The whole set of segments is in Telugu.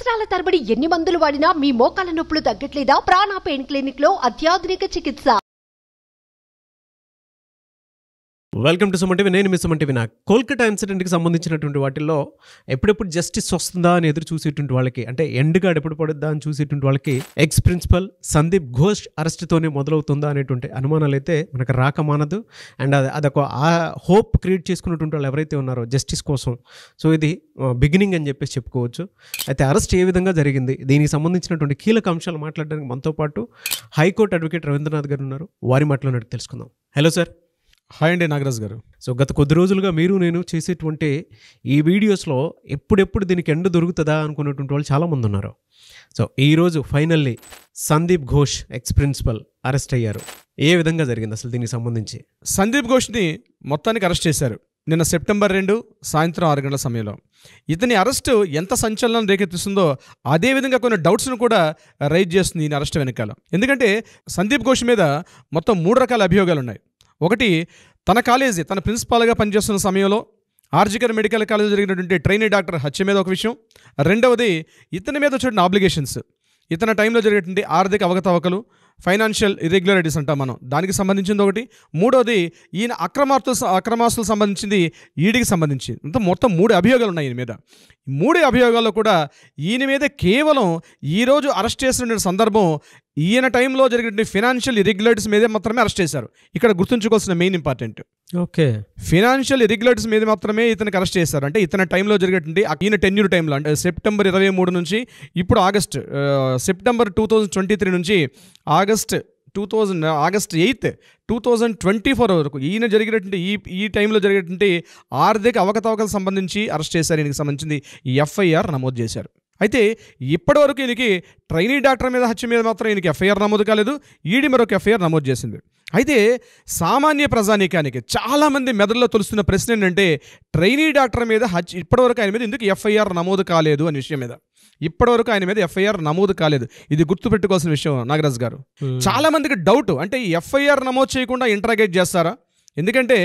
సంవత్సరాల తరబడి ఎన్ని మందులు వాడినా మీ మోకాల నొప్పులు తగ్గట్లేదా? ప్రాణ పెయిన్ క్లినిక్ లో అత్యాధునిక చికిత్స. Welcome to Suman TV. నేను మీ సుమన్ టీవీ. కోల్కతా ఇన్సిడెంట్కి సంబంధించినటువంటి వాటిల్లో ఎప్పుడెప్పుడు జస్టిస్ వస్తుందా అని ఎదురు చూసేటువంటి వాళ్ళకి, అంటే ఎండ్ కార్డ్ ఎప్పుడు పడుద్దా అని చూసేటువంటి వాళ్ళకి ఎక్స్ ప్రిన్సిపల్ సందీప్ ఘోష్ అరెస్ట్తోనే మొదలవుతుందా అనేటువంటి అనుమానాలు అయితే మనకు రాకమానదు. అండ్ అదొక హోప్ క్రియేట్ చేసుకున్నటువంటి వాళ్ళు ఎవరైతే ఉన్నారో జస్టిస్ కోసం, సో ఇది బిగినింగ్ అని చెప్పేసి చెప్పుకోవచ్చు. అయితే అరెస్ట్ ఏ విధంగా జరిగింది, దీనికి సంబంధించినటువంటి కీలక అంశాలు మాట్లాడడానికి మనతో పాటు హైకోర్టు అడ్వకేట్ రవీంద్రనాథ్ గారు ఉన్నారు. వారి మాట్లాడినట్టు తెలుసుకుందాం. Hello sir. హాయ్ అండి నాగరాజ్ గారు. సో గత కొద్ది రోజులుగా మీరు నేను చేసేటువంటి ఈ వీడియోస్లో ఎప్పుడెప్పుడు దీనికి ఎండ్ దొరుకుతుందా అనుకున్నటువంటి వాళ్ళు చాలామంది ఉన్నారు. సో ఈరోజు finally Sandip Ghosh ex principal arrest అయ్యారు. ఏ విధంగా జరిగింది అసలు దీనికి సంబంధించి? సందీప్ ఘోష్ని మొత్తానికి అరెస్ట్ చేశారు నిన్న సెప్టెంబర్ 2 సాయంత్రం 6 గంటల సమయంలో. ఇతని అరెస్టు ఎంత సంచలనం రేకెత్తిస్తుందో అదేవిధంగా కొన్ని డౌట్స్ను కూడా రైజ్ చేస్తుంది ఈ అరెస్ట్ వెనకాల. ఎందుకంటే సందీప్ ఘోష్ మీద మొత్తం 3 రకాల అభియోగాలు ఉన్నాయి. ఒకటి, తన కాలేజీ తన ప్రిన్సిపాల్గా పనిచేస్తున్న సమయంలో ఆర్జికర్ మెడికల్ కాలేజ్ జరిగినటువంటి ట్రైనీ డాక్టర్ హత్య మీద ఒక విషయం. రెండవది, ఇతని మీద చూడండి ఆబ్లిగేషన్స్, ఇతని టైంలో జరిగేటువంటి ఆర్థిక అవకతవకలు, ఫైనాన్షియల్ ఇర్రెగ్యులారిటీస్ అంటాం మనం, దానికి సంబంధించింది ఒకటి. మూడవది, ఈయన అక్రమాస్తులు సంబంధించింది ఈడీకి సంబంధించి. మొత్తం 3 అభియోగాలు ఉన్నాయి ఈయన మీద. 3 అభియోగాల్లో కూడా ఈయన మీద కేవలం ఈరోజు అరెస్ట్ చేసిన సందర్భం ఈయన టైంలో జరిగిన ఫైనాన్షియల్ ఇర్రెగ్యులారిటీస్ మీదే మాత్రమే అరెస్ట్ చేశారు. ఇక్కడ గుర్తుంచుకోవాల్సిన main important, okay, financial irregularities మీద మాత్రమే ఇతనికి అరెస్ట్ చేశారు. అంటే ఇతని టైంలో జరిగేటువంటి ఈయన టెన్యూర్ టైంలో, అంటే సెప్టెంబర్ 23 నుంచి ఇప్పుడు సెప్టెంబర్ 2023 నుంచి ఆగస్ట్ 8, 2024 వరకు ఈయన జరిగినటువంటి ఈ టైంలో జరిగేటువంటి ఆర్థిక అవకతవకలకు సంబంధించి అరెస్ట్ చేశారు. ఈయనకి సంబంధించి ఎఫ్ఐఆర్ నమోదు చేశారు. అయితే ఇప్పటివరకు ఈయనకి ట్రైనీ డాక్టర్ మీద హత్య మీద మాత్రం ఈయనకి ఎఫ్ఐఆర్ నమోదు కాలేదు. ఈడీ మరొక ఎఫ్ఐఆర్ నమోదు చేసింది. అయితే సామాన్య ప్రజానీకానికి చాలామంది మెదడులో తొలుస్తున్న ప్రశ్న ఏంటంటే, ట్రైనీ డాక్టర్ మీద హత్య ఇప్పటివరకు ఆయన మీద ఎందుకు ఎఫ్ఐఆర్ నమోదు కాలేదు అనే విషయం మీద. ఇప్పటివరకు ఆయన మీద ఎఫ్ఐఆర్ నమోదు కాలేదు. ఇది గుర్తుపెట్టుకోవాల్సిన విషయం నాగరాజ్ గారు. చాలామందికి డౌట్, అంటే ఈ ఎఫ్ఐఆర్ నమోదు చేయకుండా ఇంట్రాగేట్ చేస్తారా? ఎందుకంటే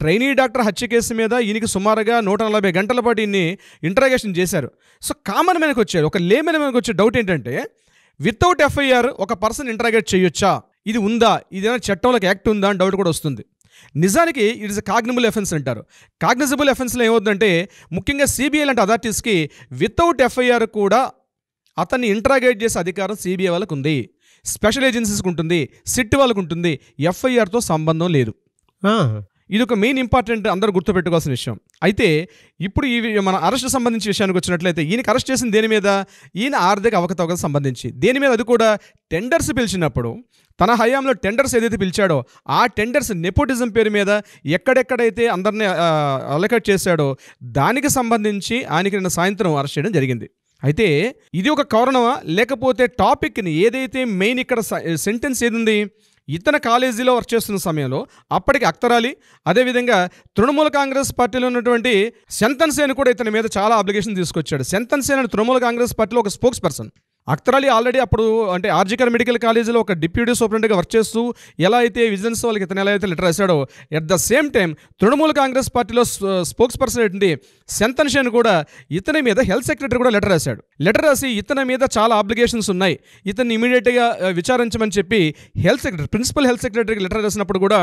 ట్రైనీ డాక్టర్ హత్య కేసు మీద ఈయనకి సుమారుగా 140 గంటల పాటు ఈయన్ని ఇంట్రాగేషన్ చేశారు. సో కామన్ మనకు వచ్చారు, ఒక లేమన్ మనకు వచ్చే డౌట్ ఏంటంటే, వితౌట్ ఎఫ్ఐఆర్ ఒక పర్సన్ ఇంట్రాగేట్ చేయొచ్చా, ఇది ఉందా, ఇదేమైనా చట్టంలోకి యాక్ట్ ఉందా అని డౌట్ కూడా వస్తుంది. నిజానికి ఇట్ ఇస్ కాగ్నిబుల్ ఎఫెన్స్ అంటారు. కాగ్నిజబుల్ ఎఫెన్స్లో ఏమవుతుందంటే, ముఖ్యంగా సిబిఐ లాంటి అథారిటీస్కి వితౌట్ ఎఫ్ఐఆర్ కూడా అతన్ని ఇంట్రాగేట్ చేసే అధికారం సిబిఐ వాళ్ళకు ఉంది, స్పెషల్ ఏజెన్సీస్కి ఉంటుంది, సిట్ వాళ్ళకు ఉంటుంది. ఎఫ్ఐఆర్తో సంబంధం లేదు. ఇది ఒక మెయిన్ ఇంపార్టెంట్, అందరూ గుర్తుపెట్టుకోవాల్సిన విషయం. అయితే ఇప్పుడు మన అరెస్ట్ సంబంధించి విషయానికి వచ్చినట్లయితే, ఈయనకి అరెస్ట్ చేసిన దేని మీద? ఈయన ఆర్థిక అవకతవకలకు సంబంధించి దేని మీద? అది కూడా టెండర్స్ పిలిచినప్పుడు తన హయాంలో టెండర్స్ ఏదైతే పిలిచాడో ఆ టెండర్స్ నెపోటిజం పేరు మీద ఎక్కడెక్కడైతే అందరినీ అలొకేట్ చేశాడో దానికి సంబంధించి ఆయనకి నిన్న సాయంత్రం అరెస్ట్ చేయడం జరిగింది. అయితే ఇది ఒక కారణమా, లేకపోతే టాపిక్ని ఏదైతే మెయిన్ ఇక్కడ సెంటెన్స్ ఏది ఉంది, ఇతను కాలేజీలో వర్క్ చేస్తున్న సమయంలో అప్పటికి అఖ్తర్ అలీ, అదేవిధంగా తృణమూల కాంగ్రెస్ పార్టీలో ఉన్నటువంటి శంతన్ సేన్ కూడా ఇతని మీద చాలా అప్లికేషన్ తీసుకొచ్చాడు. శంతన్ సేన్ అని తృణమూల కాంగ్రెస్ పార్టీలో ఒక spokes person. Akhtar Ali already అప్పుడు అంటే ఆర్జికర్ మెడికల్ కాలేజీలో ఒక డిప్యూటీ సూపరింటెండెంట్గా వర్క్ చేస్తూ ఎలా అయితే విజిలెన్స్ వాళ్ళకి ఇతను ఎలా అయితే లెటర్ రాశాడో, at the same time Trinamool Congress పార్టీలో స్పోక్స్ పర్సన్ ఏంటి శంతన్ సేన్ కూడా ఇతని మీద హెల్త్ సెక్రటరీ కూడా లెటర్ రాశాడు. లెటర్ రాసి ఇతని మీద చాలా అప్లికేషన్స్ ఉన్నాయి, ఇతన్ని ఇమీడియట్గా విచారించమని చెప్పి ప్రిన్సిపల్ హెల్త్ సెక్రటరీకి లెటర్ రాసినప్పుడు కూడా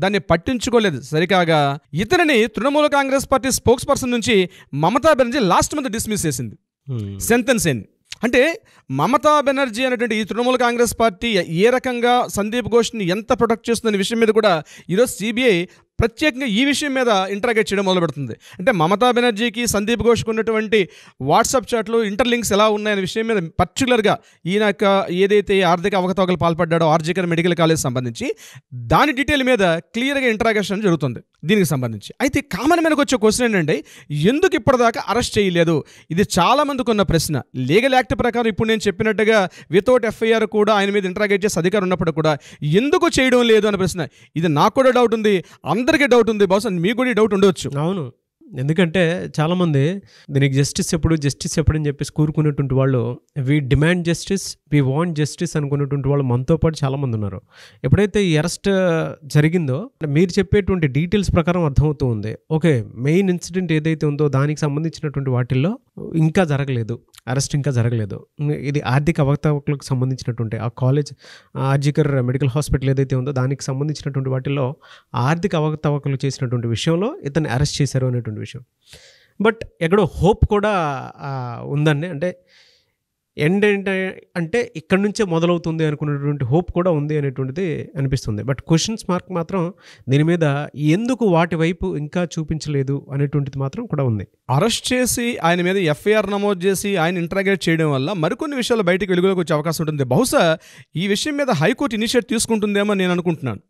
దాన్ని పట్టించుకోలేదు. సరికాగా ఇతనిని Trinamool Congress party spokesperson నుంచి Mamata Banerjee last month dismiss చేసింది. శంతన్ సేన్ అంటే మమతా బెనర్జీ అనేటువంటి ఈ తృణమూల కాంగ్రెస్ పార్టీ ఏ రకంగా సందీప్ ఘోష్ని ఎంత ప్రొటెక్ట్ చేస్తుందనే విషయం మీద కూడా ఈరోజు సిబిఐ ప్రత్యేకంగా ఈ విషయం మీద ఇంటరాగేట్ చేయడం మొదలుపెడుతుంది. అంటే మమతా బెనర్జీకి సందీప్ ఘోష్కి ఉన్నటువంటి వాట్సాప్ చాట్లు ఇంటర్లింక్స్ ఎలా ఉన్నాయనే విషయం మీద పర్టికులర్గా ఈయన ఏదైతే ఆర్థిక అవకతవకలు పాల్పడ్డాడో ఆర్జికర్ మెడికల్ కాలేజ్ సంబంధించి దాని డీటెయిల్ మీద క్లియర్గా ఇంటరాగేషన్ జరుగుతుంది దీనికి సంబంధించి. అయితే కామన్ మనకు వచ్చే క్వశ్చన్ ఏంటంటే, ఎందుకు ఇప్పటిదాకా అరెస్ట్ చేయలేదు? ఇది చాలామందికి ఉన్న ప్రశ్న. లీగల్ యాక్ట్ ప్రకారం ఇప్పుడు నేను చెప్పినట్టుగా వితౌట్ ఎఫ్ఐఆర్ కూడా ఆయన మీద ఇంటరాగేట్ చేసే అధికారం ఉన్నప్పుడు కూడా ఎందుకు చేయడం లేదు అనే ప్రశ్న. ఇది నాకు కూడా డౌట్ ఉంది, అందరికీ డౌట్ ఉంది, బహుశా మీకు కూడా డౌట్ ఉండవచ్చు. అవును, ఎందుకంటే చాలామంది దీనికి జస్టిస్ ఎప్పుడు అని చెప్పేసి కూరుకునేటువంటి వాళ్ళు, we demand justice, we want justice అనుకునేటువంటి వాళ్ళు మనతో పాటు చాలామంది ఉన్నారు. ఎప్పుడైతే ఈ అరెస్ట్ జరిగిందో మీరు చెప్పేటువంటి డీటెయిల్స్ ప్రకారం అర్థమవుతూ ఉంది, ఓకే మెయిన్ ఇన్సిడెంట్ ఏదైతే ఉందో దానికి సంబంధించినటువంటి వాటిల్లో ఇంకా జరగలేదు, అరెస్ట్ ఇంకా జరగలేదు. ఇది ఆర్థిక అవకతవకలకు సంబంధించినటువంటి ఆ కాలేజ్ ఆర్జికర్ మెడికల్ హాస్పిటల్ ఏదైతే ఉందో దానికి సంబంధించినటువంటి వాటిల్లో ఆర్థిక అవకతవకలు చేసినటువంటి విషయంలో ఇతన్ని అరెస్ట్ చేశారు అనేటువంటి విషయం. బట్ ఎక్కడో హోప్ కూడా ఉందండి. అంటే ఎండ్ అంటే ఇక్కడ నుంచే మొదలవుతుంది అనుకున్నటువంటి హోప్ కూడా ఉంది అనేటువంటిది అనిపిస్తుంది. బట్ క్వశ్చన్స్ మార్క్ మాత్రం దీని మీద ఎందుకు వాటి వైపు ఇంకా చూపించలేదు అనేటువంటిది మాత్రం కూడా ఉంది. అరెస్ట్ చేసి ఆయన మీద ఎఫ్ఐఆర్ నమోదు చేసి ఆయన ఇంటరాగేట్ చేయడం వల్ల మరికొన్ని విషయాలు బయటకు వెలుగులోకి వచ్చే అవకాశం ఉంటుంది. బహుశా ఈ విషయం మీద హైకోర్టు ఇనిషియేట్ తీసుకుంటుందేమో నేను అనుకుంటున్నాను.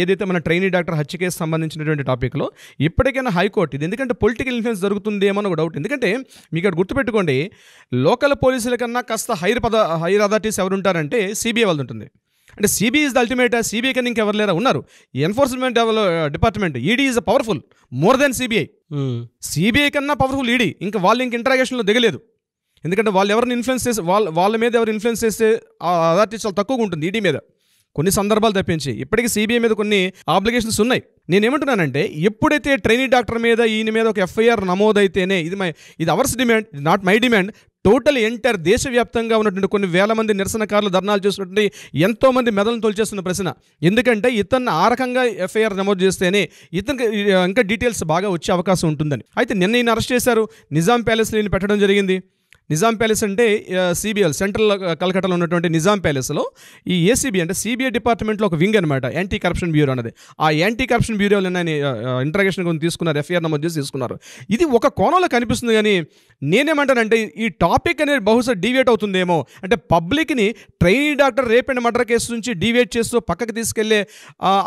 ఏదైతే మన ట్రైనీ డాక్టర్ హత్య కేసు సంబంధించినటువంటి టాపిక్లో ఇప్పటికైనా హైకోర్టు ఇది, ఎందుకంటే పొలిటికల్ ఇన్ఫ్లుయెన్స్ జరుగుతుందేమో అని ఒక డౌట్. ఎందుకంటే మీకు ఇక్కడ గుర్తుపెట్టుకోండి, లోకల్ పోలీసుల కన్నా కాస్త హైర్ అథారిటీస్ ఎవరు ఉంటారంటే సిబిఐ వాళ్ళు ఉంటుంది. అంటే CBI is the ultimate. CBI కన్నా ఇంకెవరు లేరా ఉన్నారు. Enforcement department ED is powerful more than CBI. CBI కన్నా పవర్ఫుల్ ఈడీ. ఇంకా వాళ్ళు ఇంక ఇంటరాగేషన్లో దిగలేదు. ఎందుకంటే వాళ్ళు ఎవరిని ఇన్ఫ్లుయెన్స్ చేస్తే వాళ్ళ మీద ఎవరు ఇన్ఫ్లుయెన్స్ చేస్తే అథారిటీస్ చాలా తక్కువగా ఉంటుంది ఈడీ మీద, కొన్ని సందర్భాలు తప్పించి. ఇప్పటికీ సిబిఐ మీద కొన్ని ఆబ్లిగేషన్స్ ఉన్నాయి. నేనేమంటున్నానంటే ఎప్పుడైతే ట్రైనీ డాక్టర్ మీద ఈయన మీద ఒక ఎఫ్ఐఆర్ నమోదైతేనే ఇది hours demand, not my demand, total entire దేశవ్యాప్తంగా ఉన్నటువంటి కొన్ని వేల మంది నిరసనకారులు ధర్నాలు చేస్తున్నటువంటి ఎంతోమంది మెదలను తొలిచేస్తున్న ప్రశ్న. ఎందుకంటే ఇతన్ని ఆ రకంగా ఎఫ్ఐఆర్ నమోదు చేస్తేనే ఇతనికి ఇంకా డీటెయిల్స్ బాగా వచ్చే అవకాశం ఉంటుందని. అయితే నిన్న ఈయన అరెస్ట్ చేశారు. నిజాం ప్యాలెస్లో ఈయన పెట్టడం జరిగింది. నిజాం ప్యాలెస్ అంటే సిబిఎల్ సెంట్రల్ కలకట్టాలో ఉన్నటువంటి నిజాం ప్యాలెస్లో ఈ ఏసీబీ అంటే సిబిఐ డిపార్ట్మెంట్లో ఒక వింగ్ అనమాట, యాంటీ కరప్షన్ బ్యూరో అనేది. ఆ యాంటీ కరప్షన్ బ్యూరోలో ఆయన ఇంటరాగేషన్ కొన్ని తీసుకున్నారు, ఎఫ్ఐఆర్ నమోదు చేసి తీసుకున్నారు. ఇది ఒక కోణంలో కనిపిస్తుంది. కానీ నేనేమంటానంటే ఈ టాపిక్ అనేది బహుశా డీవియేట్ అవుతుందేమో. అంటే పబ్లిక్ని trainee doctor rape and murder case నుంచి డీవియేట్ చేస్తూ పక్కకి తీసుకెళ్లే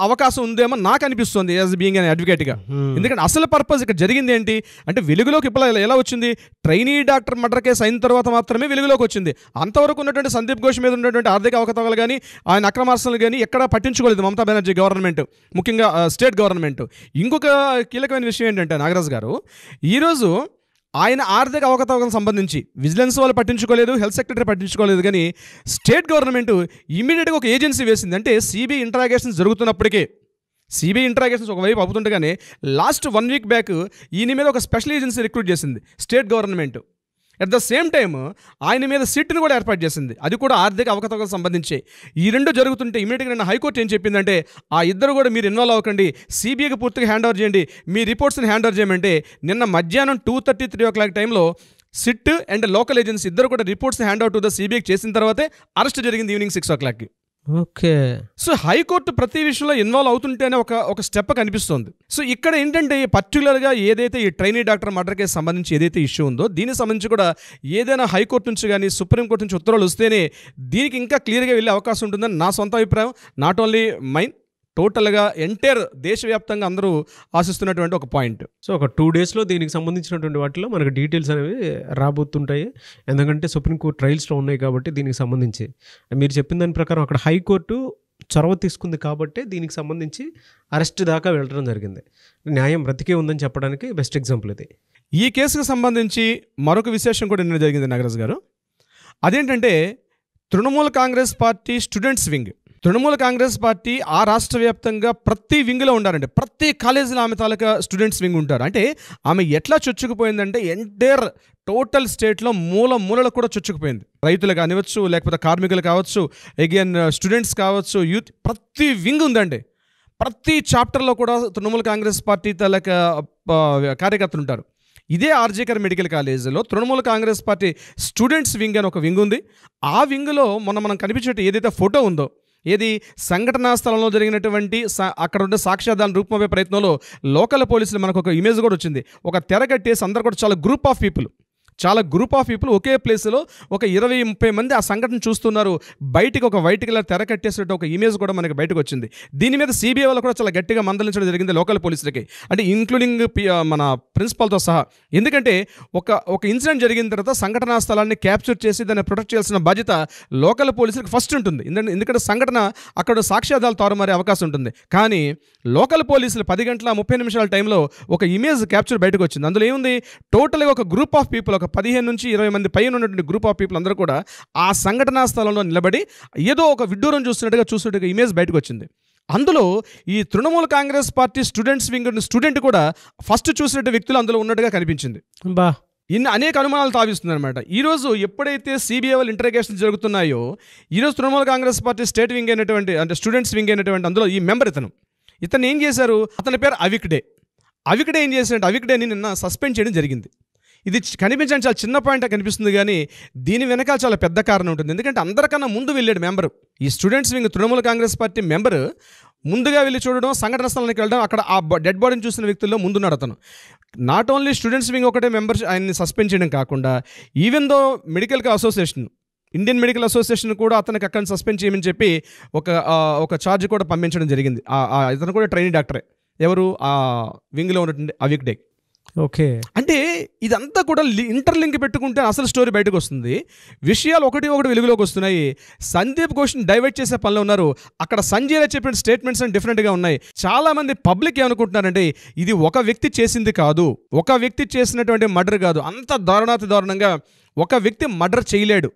అవకాశం ఉందేమో నాకు అనిపిస్తుంది యాజ్ బీయింగ్ అన్ అడ్వకేట్గా. ఎందుకంటే అసలు పర్పస్ ఇక్కడ జరిగింది ఏంటి అంటే వెలుగులోకి ఇప్పుడు ఎలా వచ్చింది, ట్రైనీ డాక్టర్ మర్డర్ కేసు అయిన తర్వాత మాత్రమే వెలుగులోకి వచ్చింది. అంతవరకు ఉన్నటువంటి సందీప్ ఘోష్ మీద ఉన్నటువంటి ఆర్థిక అవకతవకలు కానీ ఆయన అక్రమార్సనలు కానీ ఎక్కడా పట్టించుకోలేదు మమతా బెనర్జీ గవర్నమెంట్, ముఖ్యంగా స్టేట్ గవర్నమెంట్. ఇంకొక కీలకమైన విషయం ఏంటంటే నాగరాజు గారు, ఈరోజు ఆయన ఆర్థిక అవకతవకలకు సంబంధించి విజిలెన్స్ వాళ్ళు పట్టించుకోలేదు, హెల్త్ సెక్రటరీ పట్టించుకోలేదు. కానీ స్టేట్ గవర్నమెంట్ ఇమీడియట్గా ఒక ఏజెన్సీ వేసింది. అంటే సిబిఐ ఇంటరాగేషన్స్ జరుగుతున్నప్పటికే సిబిఐ ఇంటరాగేషన్స్ ఒకవైపు అవుతుండగానే లాస్ట్ 1 వీక్ బ్యాక్ ఈయన మీద ఒక స్పెషల్ ఏజెన్సీ రిక్రూట్ చేసింది state government. At the same time ఆయన మీద సిట్ను కూడా ఏర్పాటు చేసింది, అది కూడా ఆర్థిక అవకతవకలకు సంబంధించి. ఈ రెండు జరుగుతుంటే ఇమీడియట్గా నిన్న హైకోర్టు ఏం చెప్పిందంటే ఆ ఇద్దరు కూడా మీరు ఇన్వాల్వ్ అవ్వకండి, సిబిఐకి పూర్తిగా హ్యాండ్ ఓవర్ చేయండి, మీ రిపోర్ట్స్ని హ్యాండ్ ఓవర్ చేయమంటే నిన్న మధ్యాహ్నం 2:33 టైంలో సిట్ అండ్ లోకల్ ఏజెన్సీ ఇద్దరు కూడా రిపోర్ట్స్ని హ్యాండ్ అవుట్ టు ద సిబిఐకి చేసిన తర్వాతే అరెస్ట్ జరిగింది ఈవినింగ్ 6 ఓకే. సో హైకోర్టు ప్రతి విషయంలో ఇన్వాల్వ్ అవుతుంటేనే ఒక స్టెప్ కనిపిస్తుంది. సో ఇక్కడ ఏంటంటే పర్టికులర్గా ఏదైతే ఈ ట్రైనీ డాక్టర్ మర్డర్ కేసు సంబంధించి ఏదైతే ఇష్యూ ఉందో దీనికి సంబంధించి కూడా ఏదైనా హైకోర్టు నుంచి కానీ సుప్రీంకోర్టు నుంచి ఉత్తర్వులు వస్తేనే దీనికి ఇంకా క్లియర్గా వెళ్ళే అవకాశం ఉంటుందని నా సొంత అభిప్రాయం. నాట్ ఓన్లీ మైన్, టోటల్గా ఎంటైర్ దేశవ్యాప్తంగా అందరూ ఆశిస్తున్నటువంటి ఒక పాయింట్. సో ఒక 2 డేస్లో దీనికి సంబంధించినటువంటి వాటిలో మనకు డీటెయిల్స్ అనేవి రాబోతుంటాయి. ఎందుకంటే సుప్రీంకోర్టు ట్రయల్స్లో ఉన్నాయి కాబట్టి దీనికి సంబంధించి మీరు చెప్పిన దాని ప్రకారం అక్కడ హైకోర్టు చొరవ తీసుకుంది కాబట్టి దీనికి సంబంధించి అరెస్ట్ దాకా వెళ్ళడం జరిగింది. న్యాయం బ్రతికే ఉందని చెప్పడానికి బెస్ట్ ఎగ్జాంపుల్ ఇది. ఈ కేసుకు సంబంధించి మరొక విశేషం కూడా నిన్న జరిగింది నాగరాజు గారు. అదేంటంటే Trinamool Congress party students wing, Trinamool Congress party ఆ రాష్ట్ర వ్యాప్తంగా ప్రతి వింగ్లో ఉండారంటే ప్రతి కాలేజీలో ఆమె తాలూకా స్టూడెంట్స్ వింగ్ ఉంటారు. అంటే ఆమె ఎట్లా చొచ్చుకుపోయిందంటే ఎంటైర్ టోటల్ స్టేట్లో మూలకు కూడా చొచ్చుకుపోయింది. రైతులు కానివచ్చు, లేకపోతే కార్మికులు కావచ్చు, అగైన్ స్టూడెంట్స్ కావచ్చు, యూత్, ప్రతి వింగ్ ఉందండి. ప్రతి చాప్టర్లో కూడా తృణమూల్ కాంగ్రెస్ పార్టీ తాలూకా కార్యకర్తలు ఉంటారు. ఇదే ఆర్జేకర్ మెడికల్ కాలేజీలో Trinamool Congress party students wing అని ఒక వింగ్ ఉంది. ఆ వింగ్లో మనం కనిపించేట ఏదైతే ఫోటో ఉందో, ఏది సంఘటనా స్థలంలో జరిగినటువంటి అక్కడ ఉండే సాక్ష్యాధారణ రూపమే ప్రయత్నంలో లోకల్ పోలీసులు మనకు ఒక ఇమేజ్ కూడా వచ్చింది. ఒక తెర కట్టేసి అందరు కూడా చాలా గ్రూప్ ఆఫ్ పీపుల్, చాలా గ్రూప్ ఆఫ్ పీపుల్ ఒకే ప్లేస్లో ఒక 20-30 మంది ఆ సంఘటన చూస్తున్నారు. బయటికి ఒక వైట్ కలర్ తెర కట్టేసినట్టు ఒక ఇమేజ్ కూడా మనకి బయటకు వచ్చింది. దీని మీద సిబిఐ వాళ్ళు కూడా చాలా గట్టిగా మందలించడం జరిగింది లోకల్ పోలీసులకి, అంటే ఇంక్లూడింగ్ మన ప్రిన్సిపల్తో సహా. ఎందుకంటే ఒక ఇన్సిడెంట్ జరిగిన తర్వాత సంఘటనా స్థలాన్ని క్యాప్చర్ చేసి దాన్ని ప్రొటెక్ట్ చేయాల్సిన బాధ్యత లోకల్ పోలీసులకు ఫస్ట్ ఉంటుంది. ఎందుకంటే సంఘటన అక్కడ సాక్ష్యాధారాలు తారుమారే అవకాశం ఉంటుంది. కానీ లోకల్ పోలీసులు 10:30 టైంలో ఒక ఇమేజ్ క్యాప్చర్ బయటకు వచ్చింది. అందులో ఏముంది, టోటల్గా ఒక గ్రూప్ ఆఫ్ పీపుల్, ఒక 15 నుంచి 20 మంది పైన ఉన్నటువంటి గ్రూప్ ఆఫ్ పీపుల్ అందరూ కూడా ఆ సంఘటనా స్థలంలో నిలబడి ఏదో ఒక విడ్డూరం చూస్తున్నట్టుగా ఇమేజ్ బయటకు వచ్చింది. అందులో ఈ తృణమూల కాంగ్రెస్ పార్టీ స్టూడెంట్ కూడా ఫస్ట్ చూసినట్టు వ్యక్తులు అందులో ఉన్నట్టుగా కనిపించింది. అనేక అనుమానాలు తావిస్తుంది అనమాట. ఈరోజు ఎప్పుడైతే సిబిఐ వాళ్ళు ఇంటరాగేషన్ జరుగుతున్నాయో, ఈరోజు Trinamool Congress party state wing అయినటువంటి, అంటే స్టూడెంట్స్ వింగ్ అయినటువంటి అందులో ఈ మెంబర్ ఇతను ఏం చేశారు, అతని పేరు అవిక్డే ఏం చేశారంటే అవిక్డేని నిన్న సస్పెండ్ చేయడం జరిగింది. ఇది కనిపించడానికి చాలా చిన్న పాయింట్ కనిపిస్తుంది, కానీ దీని వెనకాల చాలా పెద్ద కారణం ఉంటుంది. ఎందుకంటే అందరికన్నా ముందు వెళ్ళాడు మెంబరు, ఈ students wing Trinamool Congress party member ముందుగా వెళ్ళి చూడడం, సంఘటన స్థలానికి వెళ్ళడం, అక్కడ ఆ డెడ్ బాడీని చూసిన వ్యక్తుల్లో ముందున్నాడు అతను. నాట్ ఓన్లీ స్టూడెంట్స్ వింగ్ ఒకటే మెంబర్ ఆయన్ని సస్పెండ్ చేయడం కాకుండా, even though Indian medical association కూడా అతనికి అక్కడ సస్పెండ్ చేయమని చెప్పి ఒక ఛార్జ్ కూడా పంపించడం జరిగింది. ఇతను కూడా ట్రైనింగ్ డాక్టరే. ఎవరు, ఆ వింగ్లో ఉన్నటువంటి అవిక్డే. ఓకే, అంటే ఇదంతా కూడా ఇంటర్లింక్ పెట్టుకుంటే అసలు స్టోరీ బయటకు వస్తుంది. విషయాలు ఒకటి వెలుగులోకి వస్తున్నాయి. సందీప్ ఘోష్ని డైవర్ట్ చేసే పనిలో ఉన్నారు. అక్కడ సంజయ్ చెప్పిన స్టేట్మెంట్స్ అని డిఫరెంట్గా ఉన్నాయి. చాలా మంది పబ్లిక్ ఏమనుకుంటున్నారంటే ఇది ఒక వ్యక్తి చేసింది కాదు, ఒక వ్యక్తి చేసినటువంటి మర్డర్ కాదు, అంత దారుణంగా ఒక వ్యక్తి మర్డర్ చేయలేడు,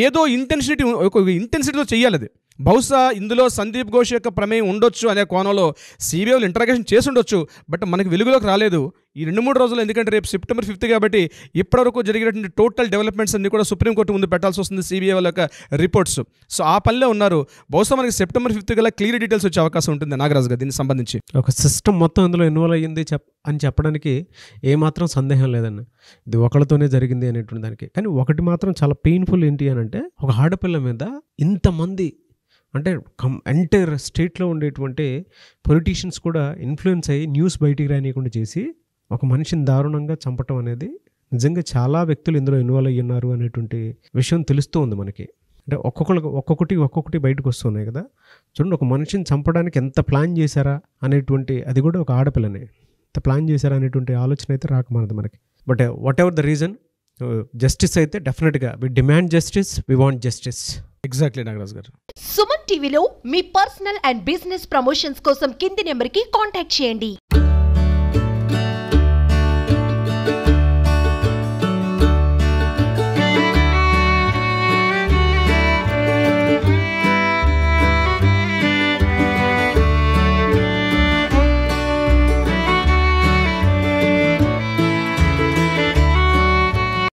ఏదో ఇంటెన్సిటీతో చెయ్యాలి. అది బహుశా ఇందులో సందీప్ ఘోష్ యొక్క ప్రమేయం ఉండొచ్చు అనే కోణంలో సిబిఐలు ఇంటరాగేషన్ చేసి ఉండొచ్చు. బట్ మనకి వెలుగులోకి రాలేదు ఈ 2-3 రోజులు. ఎందుకంటే రేపు September 5 కాబట్టి ఇప్పటివరకు జరిగినటువంటి టోటల్ డెవలప్మెంట్స్ అన్ని కూడా సుప్రీంకోర్టు ముందు పెట్టాల్సి వస్తుంది సిబిఐ వాళ్ళ యొక్క రిపోర్ట్స్. సో ఆ పనిలో ఉన్నారు. బహుశా మనకి September 5 కల్లా క్లియర్ డీటెయిల్స్ వచ్చే అవకాశం ఉంటుంది నాగరాజు గారు దీనికి సంబంధించి. ఒక సిస్టమ్ మొత్తం అందులో ఇన్వాల్వ్ అయ్యింది అని చెప్పడానికి ఏమాత్రం సందేహం లేదన్న. ఇది ఒకళ్ళతోనే జరిగింది అనేటువంటి దానికి. కానీ ఒకటి మాత్రం చాలా పెయిన్ఫుల్ ఏంటి అని అంటే, ఒక ఆడపిల్ల మీద ఇంతమంది, అంటే ఎంటైర్ స్టేట్లో ఉండేటువంటి పొలిటీషియన్స్ కూడా ఇన్ఫ్లుయెన్స్ అయ్యి న్యూస్ బయటికి రానియకుండా చేసి ఒక మనిషిని దారుణంగా చంపటం అనేది నిజంగా చాలా వ్యక్తులు ఇందులో ఇన్వాల్వ్ అయ్యి ఉన్నారు అనేటువంటి విషయం తెలుస్తూ ఉంది మనకి. అంటే ఒక్కొక్కటి బయటకు వస్తున్నాయి కదా. చూడండి, ఒక మనిషిని చంపడానికి ఎంత ప్లాన్ చేశారా అనేటువంటి, అది కూడా ఒక ఆడపిల్లని ఎంత ప్లాన్ చేశారా అనేటువంటి ఆలోచన అయితే రాకమానదు మనకి. But whatever the reason, justice అయితే డెఫినెట్గా we demand justice, we want justice. Exactly Nagaraj garu. Suman టీవీలో మీ పర్సనల్ అండ్ బిజినెస్ ప్రమోషన్స్ కోసం కింది నెంబర్కి కాంటాక్ట్ చేయండి.